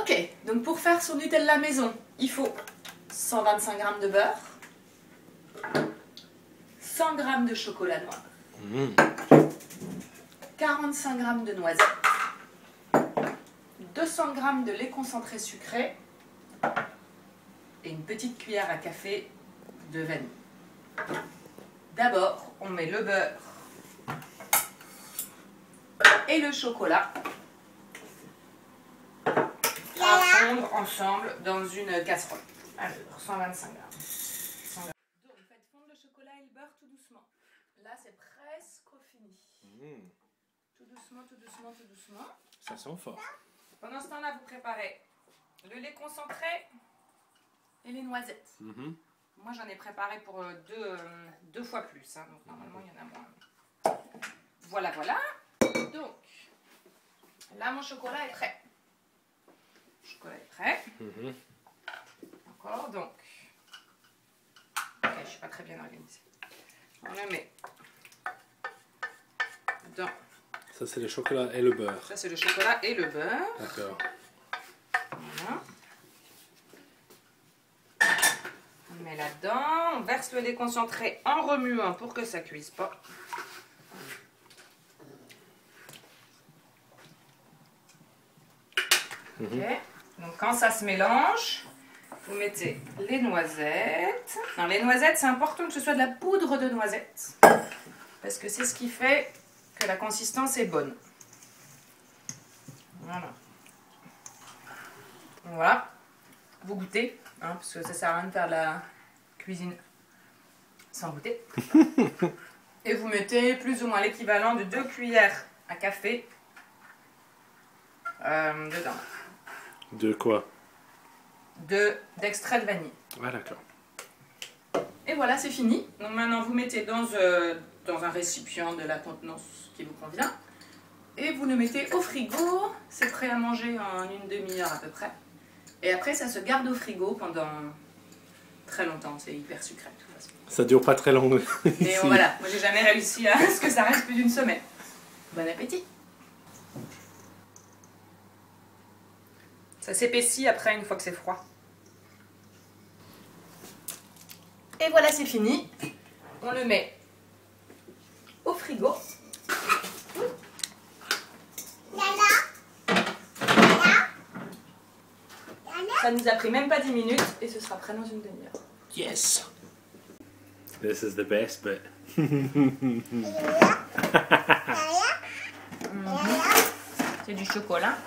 Ok, donc pour faire son Nutella maison, il faut 125 g de beurre, 100 g de chocolat noir, 45 g de noisettes, 200 g de lait concentré sucré et une petite cuillère à café de vanille. D'abord, on met le beurre et le chocolat à fondre ensemble dans une casserole. Alors, 125 g. Donc, faites fondre le chocolat et le beurre tout doucement. Là, c'est presque fini. Tout doucement, tout doucement, tout doucement. Ça sent fort. Pendant ce temps-là, vous préparez le lait concentré et les noisettes. Moi, j'en ai préparé pour deux fois plus. Hein, donc, normalement, il y en a moins. Voilà, voilà. Donc, là, mon chocolat est prêt. Le chocolat est prêt. D'accord, donc. Ok, je ne suis pas très bien organisée. On le met dans. Ça, c'est le chocolat et le beurre. Ça, c'est le chocolat et le beurre. D'accord. Voilà. On met là-dedans. On verse le lait concentré en remuant pour que ça ne cuise pas. Ok. Donc, quand ça se mélange, vous mettez les noisettes. Non, les noisettes, c'est important que ce soit de la poudre de noisettes. Parce que c'est ce qui fait que la consistance est bonne. Voilà. Voilà. Vous goûtez, hein, parce que ça sert à rien de faire de la cuisine sans goûter. Et vous mettez plus ou moins l'équivalent de 2 cuillères à café dedans. De quoi? D'extrait de vanille. Ah, d'accord. Et voilà, c'est fini. Donc maintenant, vous mettez dans un récipient de la contenance qui vous convient. Et vous le mettez au frigo. C'est prêt à manger en une demi-heure à peu près. Et après, ça se garde au frigo pendant très longtemps. C'est hyper sucré de toute façon. Ça dure pas très longtemps. Mais voilà, moi j'ai jamais réussi à ce que ça reste plus d'une semaine. Bon appétit. Ça s'épaissit après une fois que c'est froid. Et voilà, c'est fini. On le met au frigo. Ça nous a pris même pas 10 minutes et ce sera prêt dans une demi-heure. Yes! This is the best bit. C'est du chocolat.